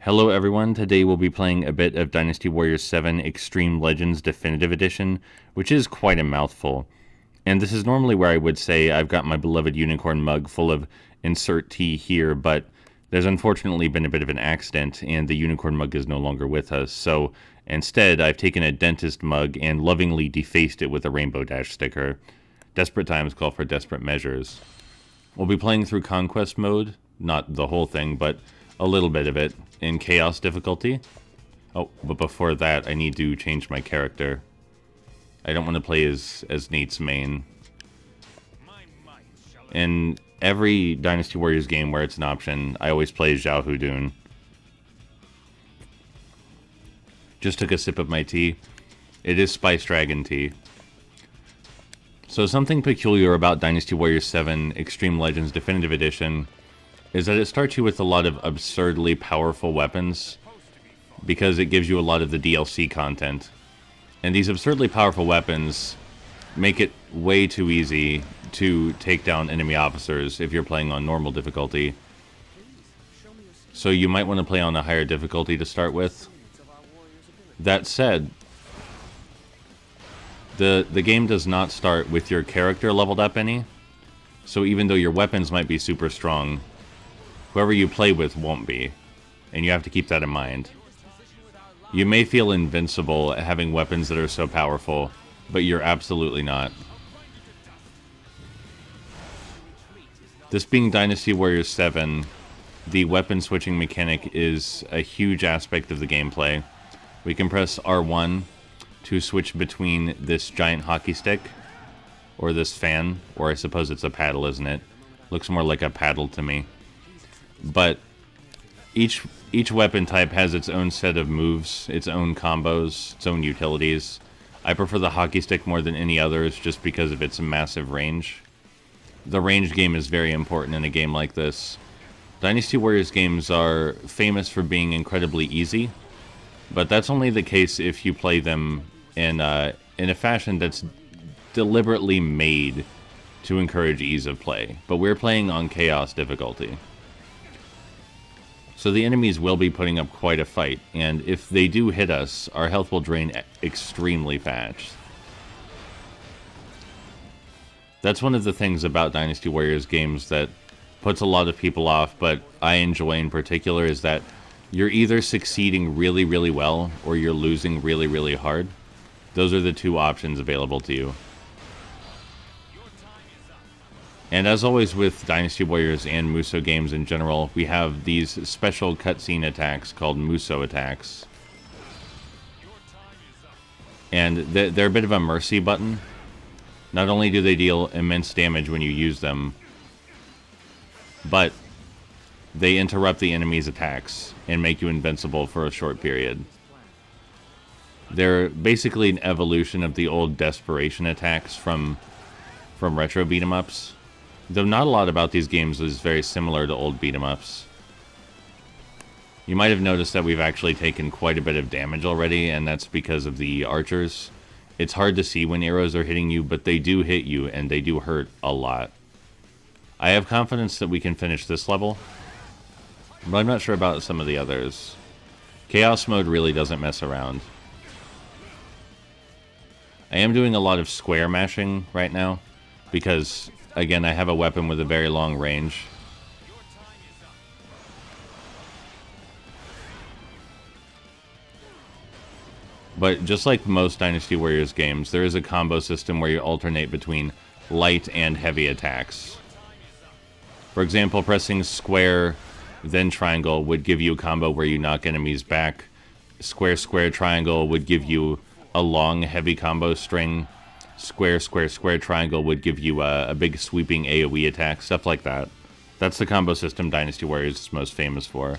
Hello everyone, today we'll be playing a bit of Dynasty Warriors 7 Xtreme Legends Definitive Edition, which is quite a mouthful. And this is normally where I would say I've got my beloved unicorn mug full of insert T here, but there's unfortunately been a bit of an accident and the unicorn mug is no longer with us, so instead I've taken a dentist mug and lovingly defaced it with a rainbow dash sticker. Desperate times call for desperate measures. We'll be playing through Conquest mode, not the whole thing, but a little bit of it, in Chaos difficulty. Oh, but before that, I need to change my character. I don't want to play as Nate's main. In every Dynasty Warriors game where it's an option, I always play as Zhao Hudun. Just took a sip of my tea. It is Spice Dragon tea. So something peculiar about Dynasty Warriors 7 Xtreme Legends Definitive Edition is that it starts you with a lot of absurdly powerful weapons because it gives you a lot of the DLC content. And these absurdly powerful weapons make it way too easy to take down enemy officers if you're playing on normal difficulty. So you might want to play on a higher difficulty to start with. That said, the game does not start with your character leveled up any. So even though your weapons might be super strong, whoever you play with won't be, and you have to keep that in mind. You may feel invincible at having weapons that are so powerful, but you're absolutely not. This being Dynasty Warriors 7, the weapon switching mechanic is a huge aspect of the gameplay. We can press R1 to switch between this giant hockey stick, or this fan, or I suppose it's a paddle, isn't it? Looks more like a paddle to me. But each weapon type has its own set of moves, its own combos, its own utilities. I prefer the hockey stick more than any others just because of its massive range. The range game is very important in a game like this. Dynasty Warriors games are famous for being incredibly easy, but that's only the case if you play them in a fashion that's deliberately made to encourage ease of play. But we're playing on Chaos difficulty. So the enemies will be putting up quite a fight, and if they do hit us, our health will drain extremely fast. That's one of the things about Dynasty Warriors games that puts a lot of people off, but I enjoy in particular, is that you're either succeeding really, really well, or you're losing really, really hard. Those are the two options available to you. And as always with Dynasty Warriors and Muso games in general, we have these special cutscene attacks called Muso attacks. And they're a bit of a mercy button. Not only do they deal immense damage when you use them, but they interrupt the enemy's attacks and make you invincible for a short period. They're basically an evolution of the old desperation attacks from retro beat-em-ups. Though not a lot about these games is very similar to old beat-em-ups. You might have noticed that we've actually taken quite a bit of damage already, and that's because of the archers. It's hard to see when arrows are hitting you, but they do hit you, and they do hurt a lot. I have confidence that we can finish this level, but I'm not sure about some of the others. Chaos mode really doesn't mess around. I am doing a lot of square mashing right now, because again, I have a weapon with a very long range. But just like most Dynasty Warriors games, there is a combo system where you alternate between light and heavy attacks. For example, pressing square, then triangle would give you a combo where you knock enemies back. Square, square, triangle would give you a long, heavy combo string. Square, square, square, triangle would give you a big sweeping AoE attack, stuff like that. That's the combo system Dynasty Warriors is most famous for.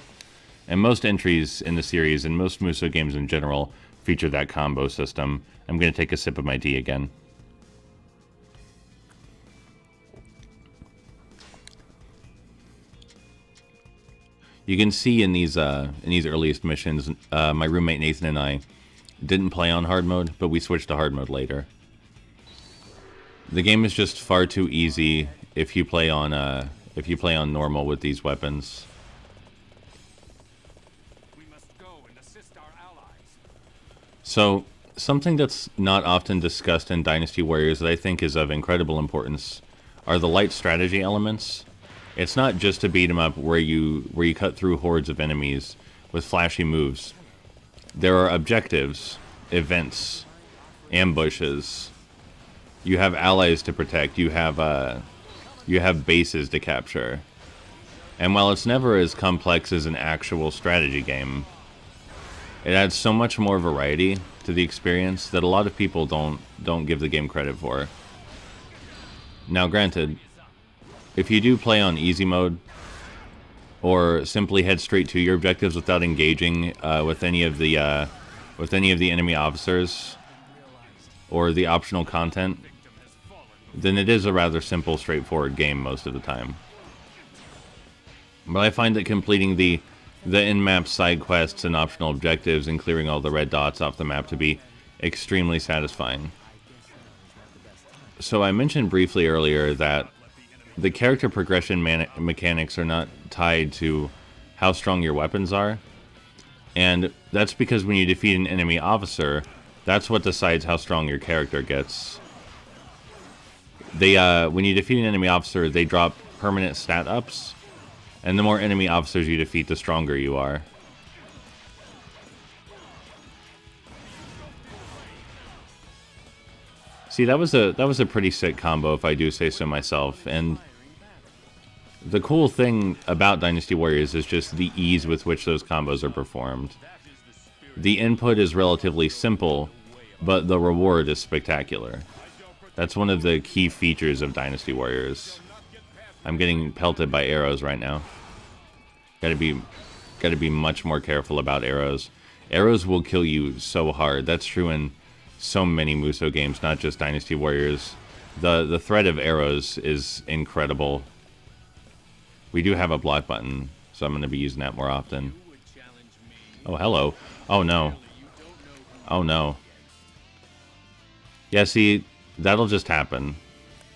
And most entries in the series, and most Muso games in general, feature that combo system. I'm going to take a sip of my tea again. You can see in these earliest missions, my roommate Nathan and I didn't play on hard mode, but we switched to hard mode later. The game is just far too easy if you play on normal with these weapons. So, something that's not often discussed in Dynasty Warriors that I think is of incredible importance are the light strategy elements. It's not just a beat 'em up where you cut through hordes of enemies with flashy moves. There are objectives, events, ambushes. You have allies to protect. You have bases to capture. And while it's never as complex as an actual strategy game, it adds so much more variety to the experience that a lot of people don't give the game credit for. Now, granted, if you do play on easy mode, or simply head straight to your objectives without engaging with any of the enemy officers or the optional content, then it is a rather simple, straightforward game most of the time. But I find that completing the in-map side quests and optional objectives and clearing all the red dots off the map to be extremely satisfying. So I mentioned briefly earlier that the character progression mechanics are not tied to how strong your weapons are. And that's because when you defeat an enemy officer, that's what decides how strong your character gets. When you defeat an enemy officer, they drop permanent stat ups. And the more enemy officers you defeat, the stronger you are. See, that was a pretty sick combo, if I do say so myself. And the cool thing about Dynasty Warriors is just the ease with which those combos are performed. The input is relatively simple, but the reward is spectacular. That's one of the key features of Dynasty Warriors. I'm getting pelted by arrows right now. Gotta be much more careful about arrows. Arrows will kill you so hard. That's true in so many Muso games, not just Dynasty Warriors. The threat of arrows is incredible. We do have a block button, so I'm going to be using that more often. Oh, hello. Oh, no. Oh, no. Yeah, see, that'll just happen.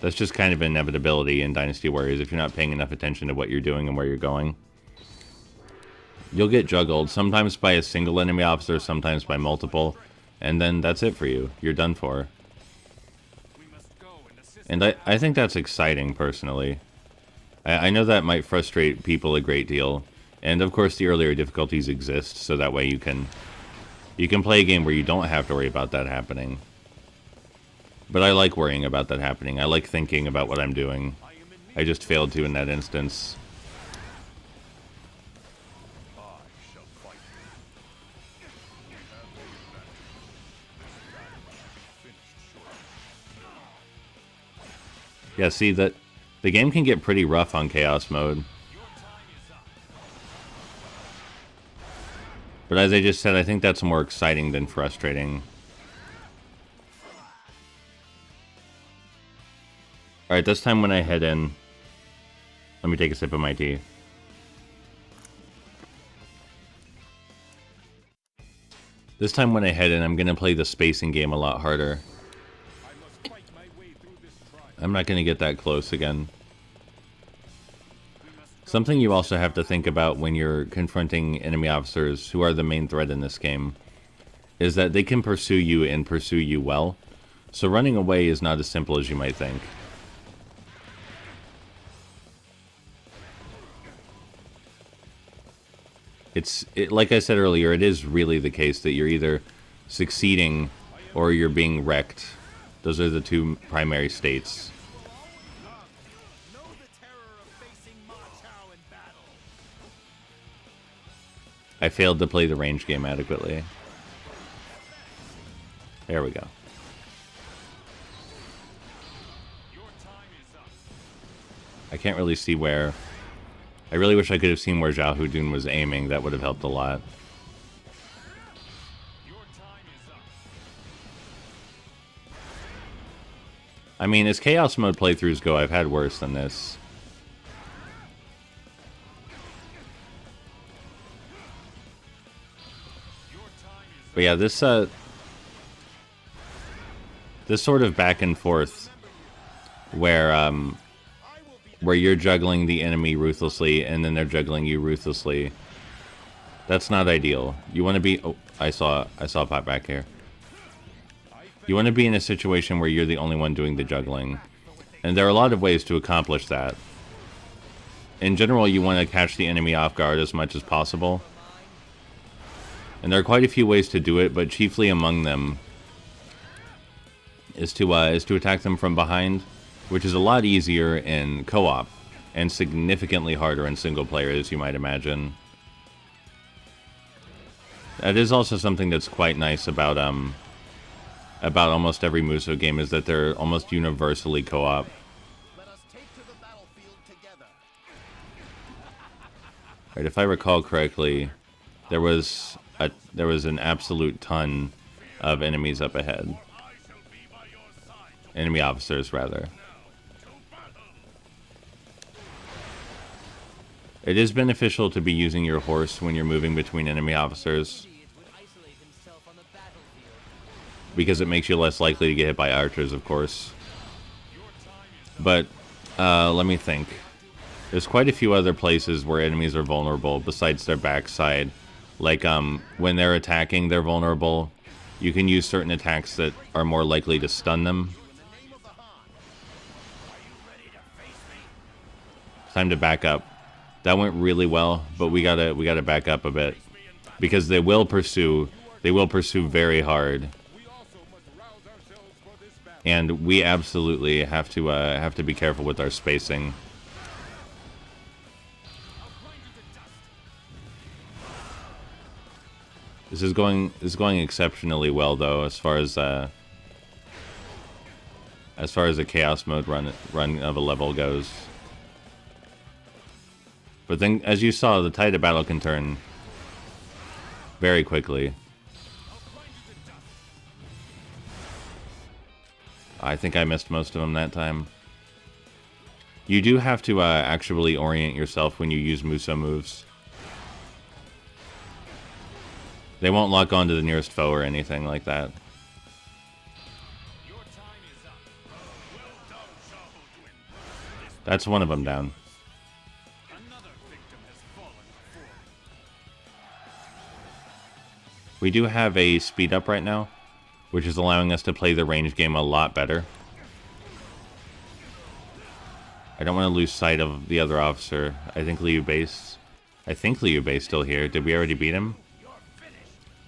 That's just kind of an inevitability in Dynasty Warriors if you're not paying enough attention to what you're doing and where you're going. You'll get juggled, sometimes by a single enemy officer, sometimes by multiple, and then that's it for you. You're done for. And I think that's exciting, personally. I know that might frustrate people a great deal, and of course the earlier difficulties exist, so that way you can play a game where you don't have to worry about that happening. But I like worrying about that happening. I like thinking about what I'm doing. I just failed to in that instance. Yeah, see, that the game can get pretty rough on Chaos mode. But as I just said, I think that's more exciting than frustrating. Alright, this time when I head in... Let me take a sip of my tea. This time when I head in, I'm going to play the spacing game a lot harder. I'm not going to get that close again. Something you also have to think about when you're confronting enemy officers, who are the main threat in this game, is that they can pursue you and pursue you well. So running away is not as simple as you might think. Like I said earlier, it is really the case that you're either succeeding or you're being wrecked. Those are the two primary states. I failed to play the range game adequately. There we go. I can't really see where... I really wish I could have seen where Zhao Hudun was aiming. That would have helped a lot. I mean, as Chaos Mode playthroughs go, I've had worse than this. But yeah, this sort of back and forth where you're juggling the enemy ruthlessly and then they're juggling you ruthlessly That's not ideal. You want to be... Oh, I saw a pot back here. You want to be in a situation where you're the only one doing the juggling. And there are a lot of ways to accomplish that. In general, you want to catch the enemy off guard as much as possible. And there are quite a few ways to do it, but chiefly among them is to attack them from behind, which is a lot easier in co-op and significantly harder in single player, as you might imagine. That is also something that's quite nice about almost every Musou game, is that they're almost universally co-op. Right, if I recall correctly, there was an absolute ton of enemies up ahead. Enemy officers, rather. It is beneficial to be using your horse when you're moving between enemy officers, because it makes you less likely to get hit by archers, of course. But, let me think. There's quite a few other places where enemies are vulnerable besides their backside. Like, when they're attacking, they're vulnerable. You can use certain attacks that are more likely to stun them. Time to back up. That went really well, but we gotta back up a bit, because they will pursue very hard, and we absolutely have to be careful with our spacing. This is going exceptionally well, though, as far as a chaos mode run of a level goes. But then, as you saw, the tide of battle can turn very quickly. I think I missed most of them that time. You do have to actually orient yourself when you use Musou moves. They won't lock onto the nearest foe or anything like that. That's one of them down. We do have a speed up right now, which is allowing us to play the range game a lot better. I don't want to lose sight of the other officer. I think Liu Bei's still here. Did we already beat him?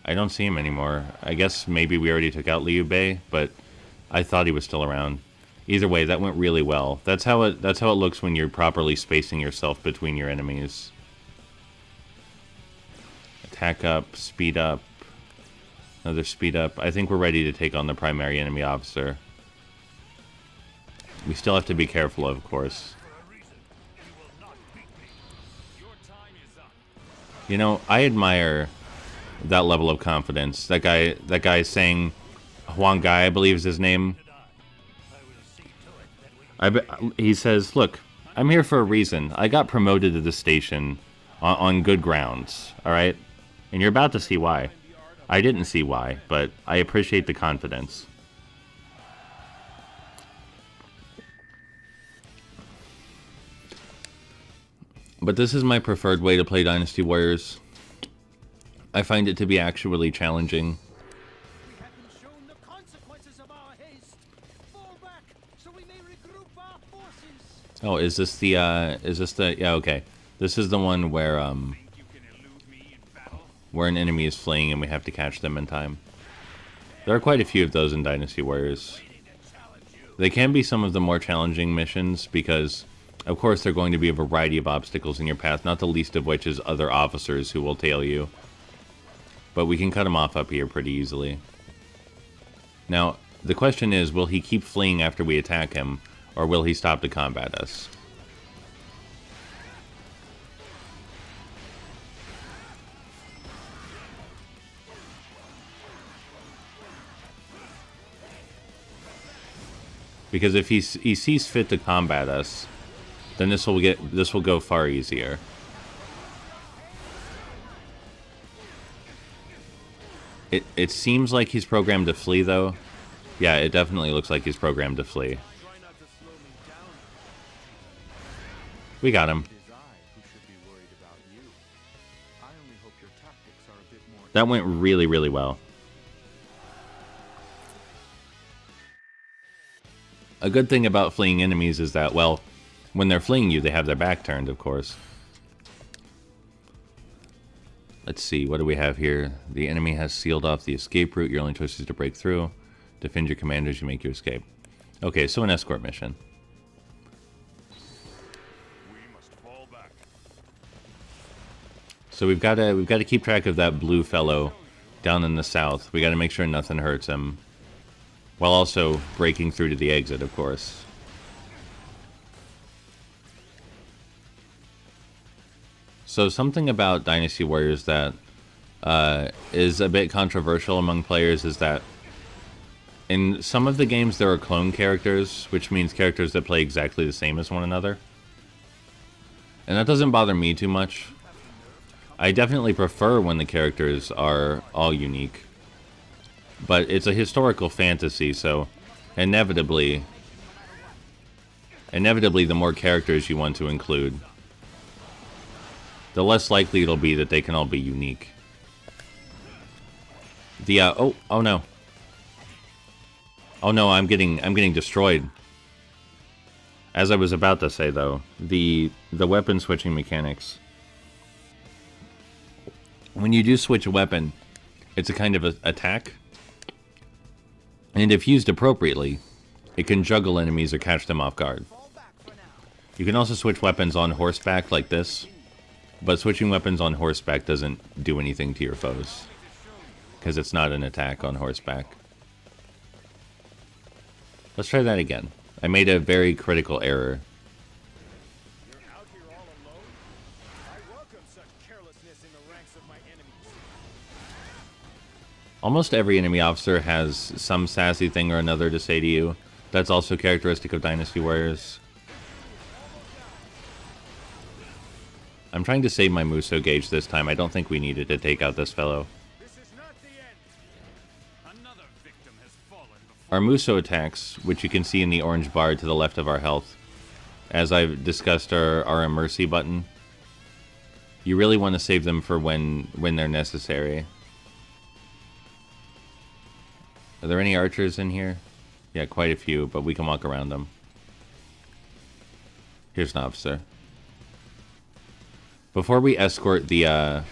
I don't see him anymore. I guess maybe we already took out Liu Bei, but I thought he was still around. Either way, that went really well. That's how it looks when you're properly spacing yourself between your enemies. Attack up, speed up. Another speed up. I think we're ready to take on the primary enemy officer. We still have to be careful, of course. You know, I admire that level of confidence. That guy saying, Huang Gai, I believe is his name. He says, "Look, I'm here for a reason. I got promoted to the station on good grounds, all right? And you're about to see why." I didn't see why, but I appreciate the confidence. But this is my preferred way to play Dynasty Warriors. I find it to be actually challenging. Oh, is this the, yeah, okay. This is the one where an enemy is fleeing and we have to catch them in time. There are quite a few of those in Dynasty Warriors. They can be some of the more challenging missions because, of course, there are going to be a variety of obstacles in your path, not the least of which is other officers who will tail you. But we can cut him off up here pretty easily. Now, the question is, will he keep fleeing after we attack him, or will he stop to combat us? Because if he sees fit to combat us, then this will go far easier. It seems like he's programmed to flee, though. Yeah, it definitely looks like he's programmed to flee. We got him. That went really, really well. A good thing about fleeing enemies is that, well, when they're fleeing you, they have their back turned, of course. Let's see, what do we have here? The enemy has sealed off the escape route. Your only choice is to break through. Defend your commander as you make your escape. Okay, so an escort mission. So we've got to keep track of that blue fellow down in the south. We got to make sure nothing hurts him, while also breaking through to the exit, of course. So something about Dynasty Warriors that is a bit controversial among players is that in some of the games there are clone characters, which means characters that play exactly the same as one another. And that doesn't bother me too much. I definitely prefer when the characters are all unique. But it's a historical fantasy, so inevitably the more characters you want to include, the less likely it'll be that they can all be unique. The oh no. Oh no, I'm getting destroyed. As I was about to say though, the weapon switching mechanics. When you do switch a weapon, it's a kind of attack. And if used appropriately, it can juggle enemies or catch them off guard. You can also switch weapons on horseback like this, but switching weapons on horseback doesn't do anything to your foes, because it's not an attack on horseback. Let's try that again. I made a very critical error. Almost every enemy officer has some sassy thing or another to say to you. That's also characteristic of Dynasty Warriors. I'm trying to save my Muso gauge this time. I don't think we needed to take out this fellow. Our Muso attacks, which you can see in the orange bar to the left of our health, as I've discussed, are a mercy button. You really want to save them for when they're necessary. Are there any archers in here? Yeah, quite a few, but we can walk around them. Here's an officer. Before we escort the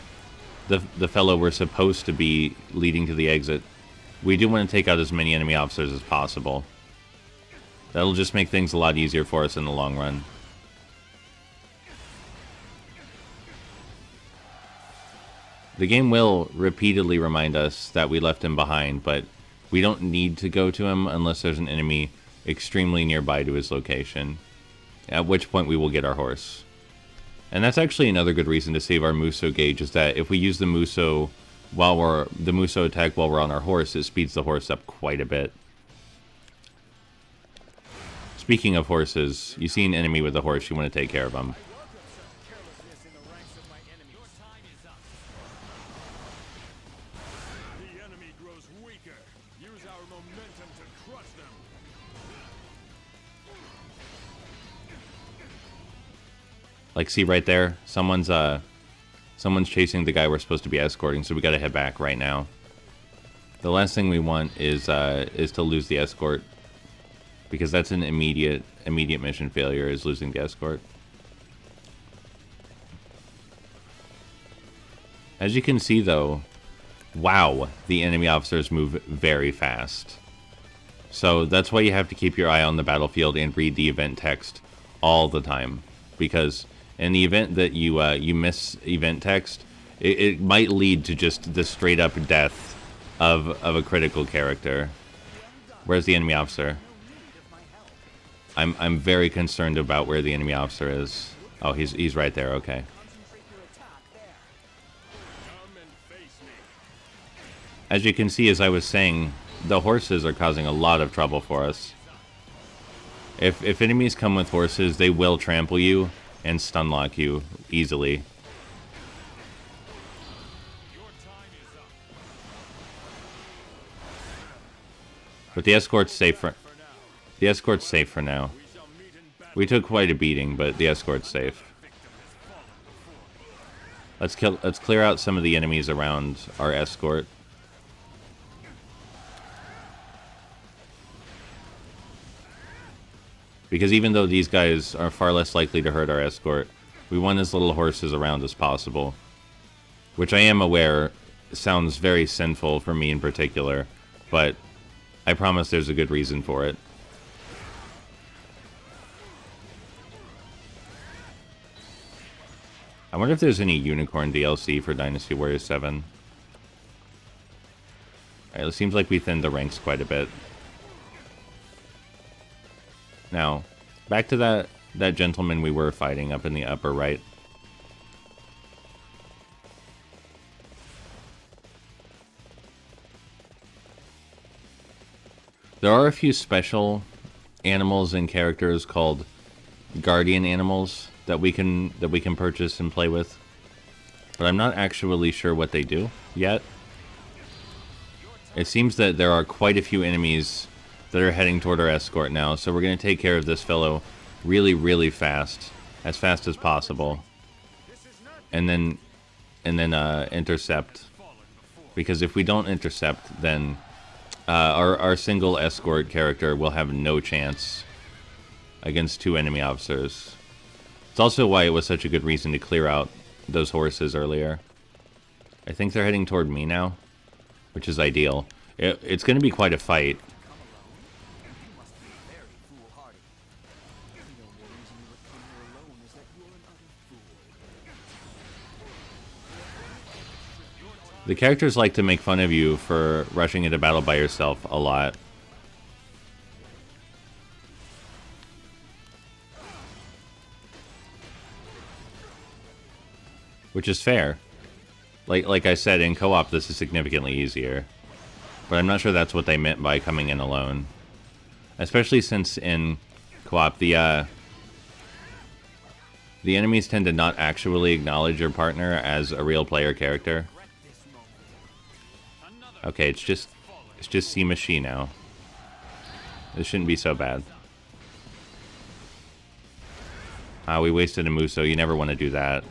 fellow we're supposed to be leading to the exit, we do want to take out as many enemy officers as possible. That'll just make things a lot easier for us in the long run. The game will repeatedly remind us that we left him behind, but we don't need to go to him unless there's an enemy extremely nearby to his location, at which point we will get our horse. And that's actually another good reason to save our Muso gauge, is that if we use the Muso attack while we're on our horse, it speeds the horse up quite a bit. Speaking of horses, you see an enemy with a horse, you want to take care of him. Like, see right there? Someone's chasing the guy we're supposed to be escorting, so we gotta head back right now. The last thing we want is to lose the escort, because that's an immediate mission failure, is losing the escort. As you can see, though, wow, the enemy officers move very fast. So that's why you have to keep your eye on the battlefield and read the event text all the time, because in the event that you miss event text, it might lead to just the straight up death of a critical character. Where's the enemy officer? I'm very concerned about where the enemy officer is. Oh, he's right there. Okay. As you can see, as I was saying, the horses are causing a lot of trouble for us. If enemies come with horses, they will trample you and stun lock you easily. But the escort's safe for now. We took quite a beating, but the escort's safe. Let's clear out some of the enemies around our escort. Because even though these guys are far less likely to hurt our escort, we want as little horses around as possible. Which I am aware sounds very sinful for me in particular, but I promise there's a good reason for it. I wonder if there's any Unicorn DLC for Dynasty Warriors 7. Alright, it seems like we thinned the ranks quite a bit. Now, back to that gentleman we were fighting up in the upper right. There are a few special animals and characters called guardian animals that we can purchase and play with, but I'm not actually sure what they do yet. It seems that there are quite a few enemies that are heading toward our escort now, so we're going to take care of this fellow really, really fast as possible, and then intercept. Because if we don't intercept, then our single escort character will have no chance against two enemy officers. It's also why it was such a good reason to clear out those horses earlier. I think they're heading toward me now, which is ideal. It's going to be quite a fight. The characters like to make fun of you for rushing into battle by yourself a lot. Which is fair. Like I said, in co-op this is significantly easier. But I'm not sure that's what they meant by coming in alone. Especially since in co-op the enemies tend to not actually acknowledge your partner as a real player character. Okay, it's just Sima Shi now. This shouldn't be so bad. Ah, we wasted a Muso. You never want to do that.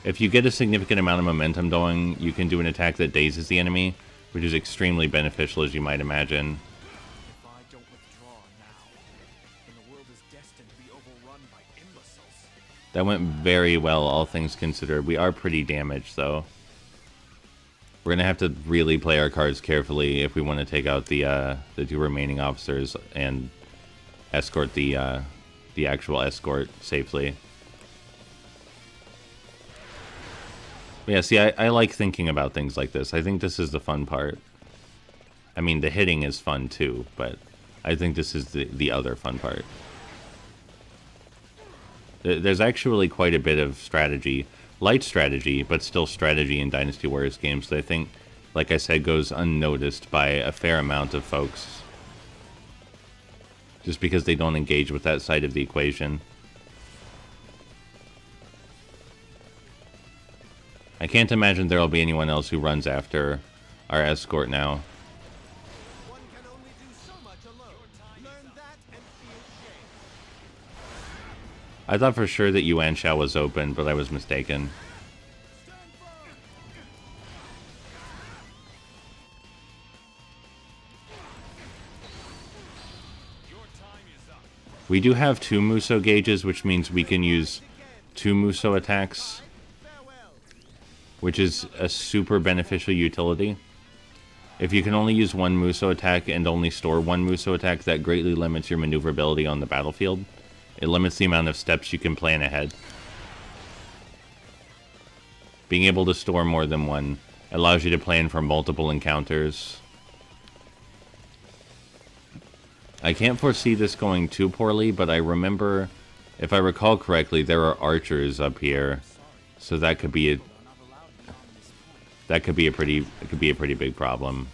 If you get a significant amount of momentum going, you can do an attack that dazes the enemy, which is extremely beneficial, as you might imagine. If I don't withdraw now, then the world is destined to be overrun by imbeciles. That went very well, all things considered. We are pretty damaged, though. We're going to have to really play our cards carefully if we want to take out the two remaining officers and escort the actual escort safely. Yeah, see, I like thinking about things like this. I think this is the fun part. I mean, the hitting is fun too, but I think this is the other fun part. There's actually quite a bit of strategy. Light strategy, but still strategy in Dynasty Warriors games that I think, like I said, goes unnoticed by a fair amount of folks. Just because they don't engage with that side of the equation. I can't imagine there'll be anyone else who runs after our escort now. One can only do so much alone. Learn that and feel shame. I thought for sure that Yuan Shao was open, but I was mistaken. We do have 2 Muso gauges, which means we can use 2 Muso attacks, which is a super beneficial utility. If you can only use 1 Muso attack and only store 1 Muso attack, that greatly limits your maneuverability on the battlefield. It limits the amount of steps you can plan ahead. Being able to store more than 1 allows you to plan for multiple encounters. I can't foresee this going too poorly, but I remember, if I recall correctly, there are archers up here, so that could be a pretty big problem.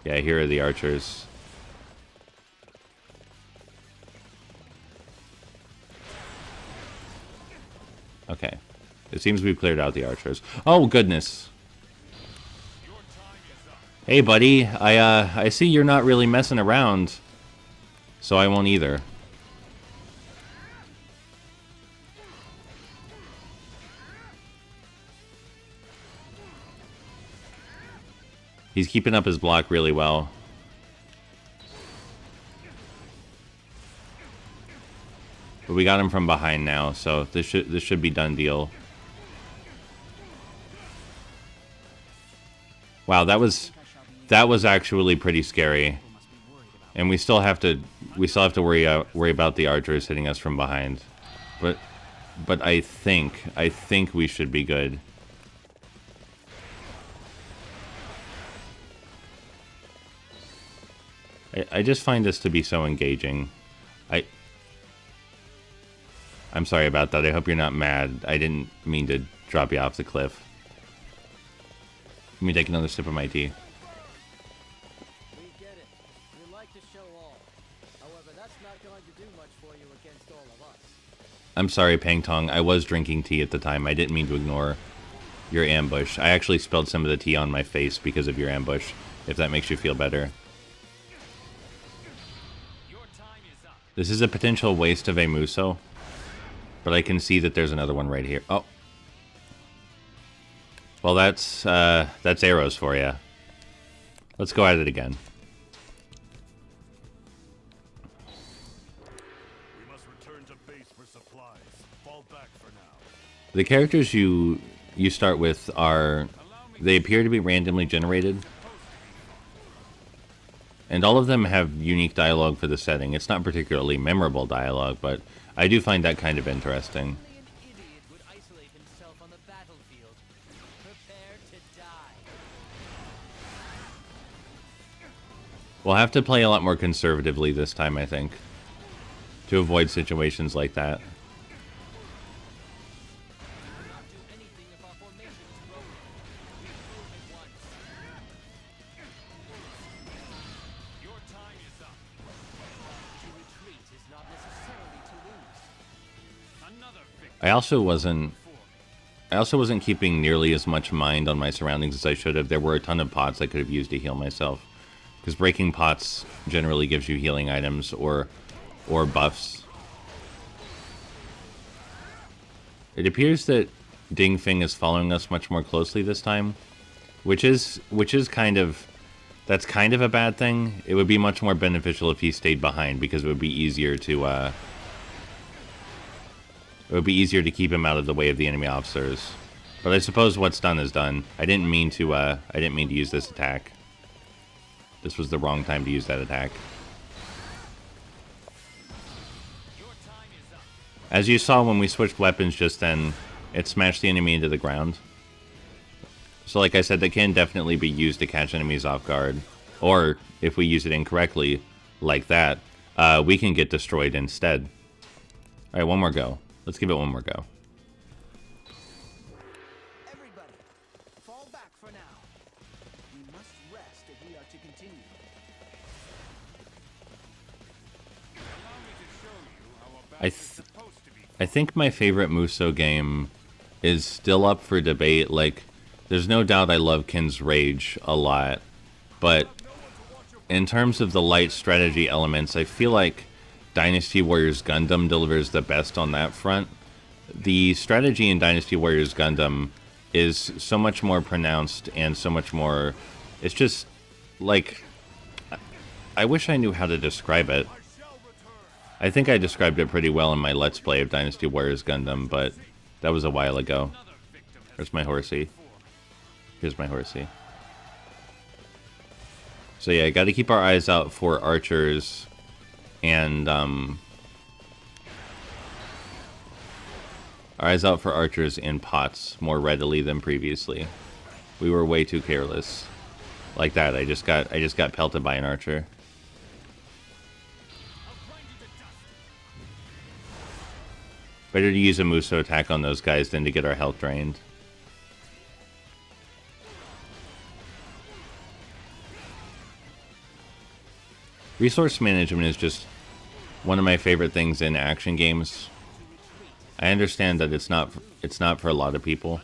Yeah, here are the archers. Okay. It seems we've cleared out the archers. Oh, goodness. Hey, buddy. I see you're not really messing around. So I won't either. He's keeping up his block really well. But we got him from behind now, so this should be done deal. Wow, that was actually pretty scary. And we still have to worry about the archers hitting us from behind. But I think we should be good. I just find this to be so engaging. I'm sorry about that. I hope you're not mad. I didn't mean to drop you off the cliff. Let me take another sip of my tea. We get it. You like to show off. However, that's not going to do much for you against all of us. I'm sorry, Pang Tong. I was drinking tea at the time. I didn't mean to ignore your ambush. I actually spilled some of the tea on my face because of your ambush, if that makes you feel better. This is a potential waste of a Muso, but I can see that there's another one right here. Oh. Well, that's arrows for you. Let's go at it again. We must return to base for supplies. Fall back for now. The characters you start with they appear to be randomly generated. And all of them have unique dialogue for the setting. It's not particularly memorable dialogue, but I do find that kind of interesting. Only an idiot would isolate himself on the battlefield. Prepare to die. We'll have to play a lot more conservatively this time, I think, to avoid situations like that. Not do anything if our formation is broken. We move at once. Your time is up. To retreat is not necessarily to lose. Another victory. I also wasn't keeping nearly as much mind on my surroundings as I should have. There were a ton of pots I could have used to heal myself, because breaking pots generally gives you healing items or buffs. It appears that Ding Feng is following us much more closely this time, which is kind of a bad thing. It would be much more beneficial if he stayed behind, because it would be easier to keep him out of the way of the enemy officers. But I suppose what's done is done. I didn't mean to use this attack. This was the wrong time to use that attack. As you saw when we switched weapons just then, it smashed the enemy into the ground. So like I said, that can definitely be used to catch enemies off guard. Or, if we use it incorrectly, like that, we can get destroyed instead. Alright, one more go. Let's give it one more go. Everybody, fall back for now. We must rest if we are to continue. I think my favorite Muso game is still up for debate. Like, there's no doubt I love Kin's Rage a lot, but in terms of the light strategy elements, I feel like Dynasty Warriors Gundam delivers the best on that front. The strategy in Dynasty Warriors Gundam is so much more pronounced and so much more... It's just, like... I wish I knew how to describe it. I think I described it pretty well in my Let's Play of Dynasty Warriors Gundam, but that was a while ago. Where's my horsey? Here's my horsey. So yeah, got to keep our eyes out for archers and our eyes out for archers in pots more readily than previously. We were way too careless. Like that, I just got pelted by an archer. Better to use a Muso attack on those guys than to get our health drained. Resource management is just one of my favorite things in action games. I understand that it's not for a lot of people.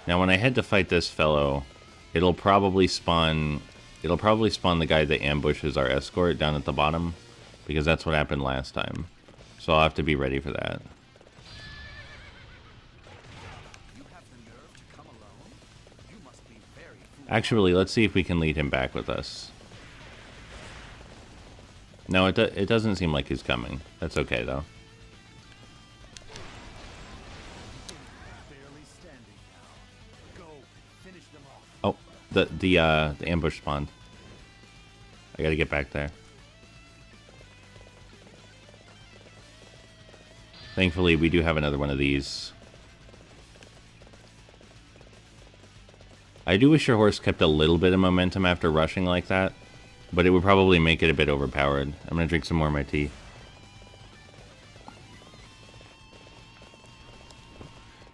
Now when I head to fight this fellow, it'll probably spawn it'll probably spawn the guy that ambushes our escort down at the bottom, because that's what happened last time. So I'll have to be ready for that. You have the nerve to come alone? You must be very foolish. Actually, let's see if we can lead him back with us. No, it doesn't seem like he's coming. That's okay, though. Barely standing now. Go, finish them off. Oh, the ambush spawned. I gotta get back there. Thankfully, we do have another one of these. I do wish your horse kept a little bit of momentum after rushing like that, but it would probably make it a bit overpowered. I'm gonna drink some more of my tea.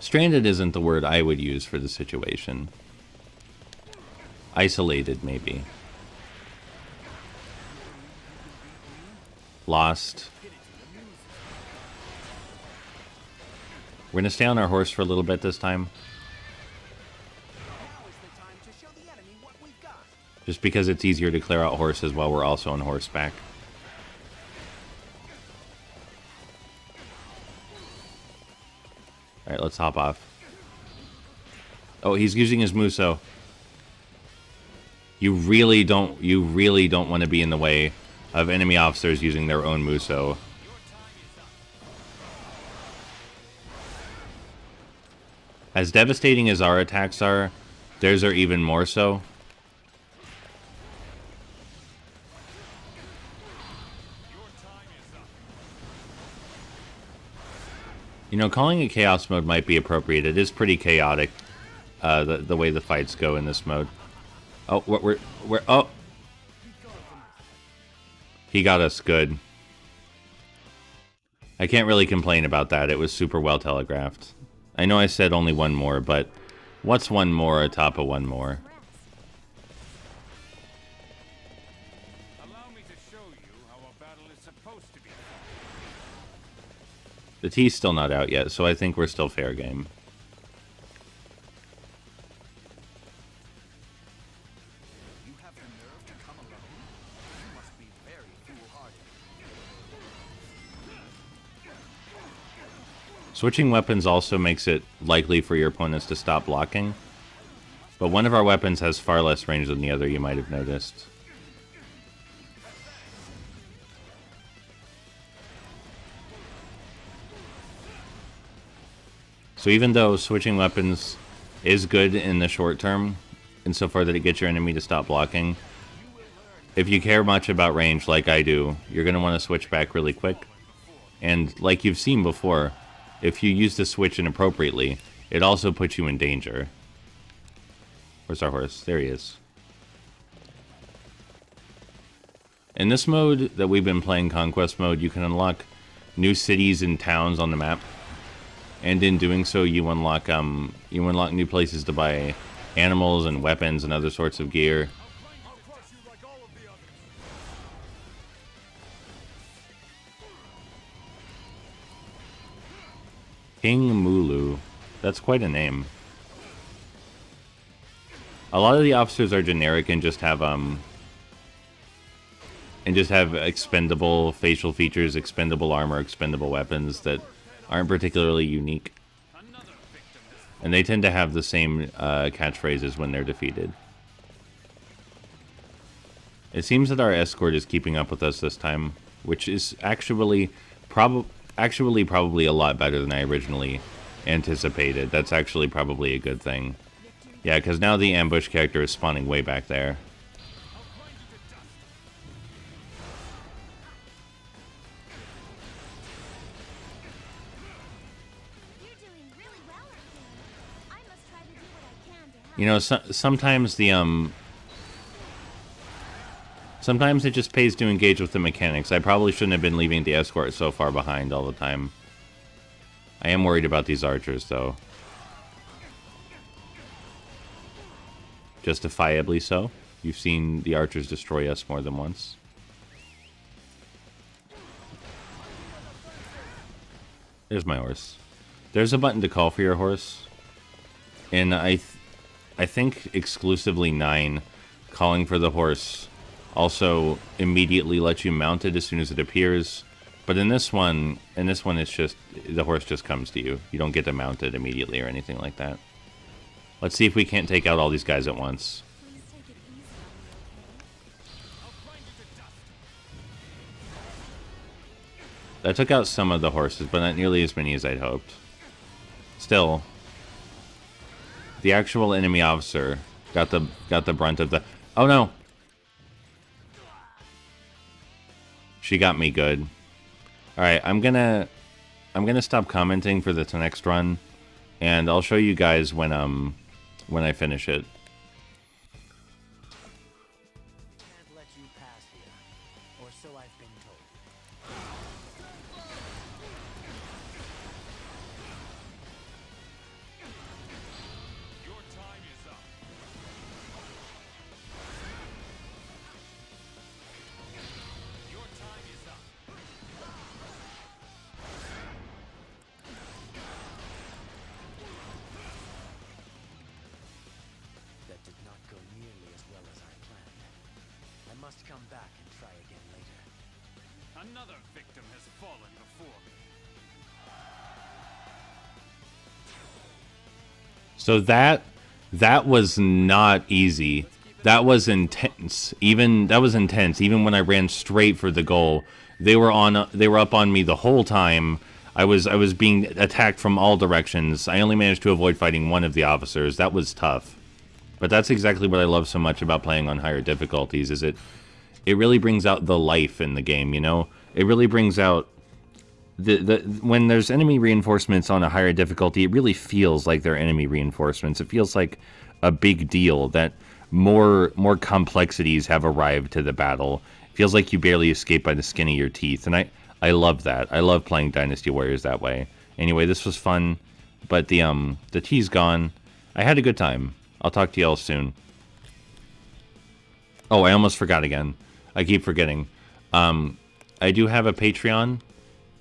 Stranded isn't the word I would use for the situation. Isolated, maybe. Lost. We're gonna stay on our horse for a little bit this time. Now is the time to show the enemy what we've got. Just because it's easier to clear out horses while we're also on horseback. Alright, let's hop off. Oh, he's using his Muso. You really don't want to be in the way of enemy officers using their own Muso. As devastating as our attacks are, theirs are even more so. You know, calling it chaos mode might be appropriate. It is pretty chaotic, the way the fights go in this mode. Oh, oh! He got us good. I can't really complain about that. It was super well telegraphed. I know I said only one more, but what's one more atop of one more? Allow me to show you how a battle is supposed to be fought. The tea's still not out yet, so I think we're still fair game. You have the nerve to come alone? You must be very foolhardy. Switching weapons also makes it likely for your opponents to stop blocking, but one of our weapons has far less range than the other, you might have noticed. So even though switching weapons is good in the short term, insofar that it gets your enemy to stop blocking, if you care much about range like I do, you're going to want to switch back really quick. And like you've seen before, if you use the switch inappropriately, it also puts you in danger. Where's our horse? There he is. In this mode that we've been playing, Conquest mode, you can unlock new cities and towns on the map. And in doing so, you unlock new places to buy animals and weapons and other sorts of gear. I'll crush you like all of the others. King Mulu. That's quite a name. A lot of the officers are generic and just have expendable facial features, expendable armor, expendable weapons that aren't particularly unique. And they tend to have the same catchphrases when they're defeated. It seems that our escort is keeping up with us this time, which is actually probably a lot better than I originally anticipated. That's actually probably a good thing. Yeah, because now the ambush character is spawning way back there. You're doing really well out there. I must try to do what I can to help. You know, sometimes sometimes it just pays to engage with the mechanics. I probably shouldn't have been leaving the escort so far behind all the time. I am worried about these archers, though. Justifiably so. You've seen the archers destroy us more than once. There's my horse. There's a button to call for your horse. And I think exclusively 9 calling for the horse also immediately lets you mount it as soon as it appears. But in this one, it's just, the horse just comes to you. You don't get to mount it immediately or anything like that. Let's see if we can't take out all these guys at once. Please take it easy on me, okay? That took out some of the horses, but not nearly as many as I'd hoped. Still, the actual enemy officer got the brunt of the... Oh no! She got me good. Alright, I'm gonna stop commenting for the next run, and I'll show you guys when I finish it. Can't let you pass here, or so I've been told. Your time is up. Your time is up. That did not go nearly as well as I planned. I must come back and try again later. Another victim has fallen before me. So that was not easy. That was intense. That was intense. Even when I ran straight for the goal, they were up on me the whole time. I was being attacked from all directions. I only managed to avoid fighting one of the officers. That was tough. But that's exactly what I love so much about playing on higher difficulties, is it really brings out the life in the game, you know? It really brings out when there's enemy reinforcements on a higher difficulty, it really feels like they're enemy reinforcements. It feels like a big deal that more complexities have arrived to the battle. It feels like you barely escape by the skin of your teeth, and I love that. I love playing Dynasty Warriors that way. Anyway, this was fun, but the tea's gone. I had a good time. I'll talk to y'all soon. Oh, I almost forgot again. I keep forgetting. I do have a Patreon.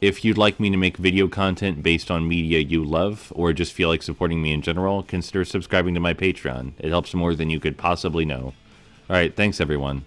If you'd like me to make video content based on media you love, or just feel like supporting me in general, consider subscribing to my Patreon. It helps more than you could possibly know. Alright, thanks everyone.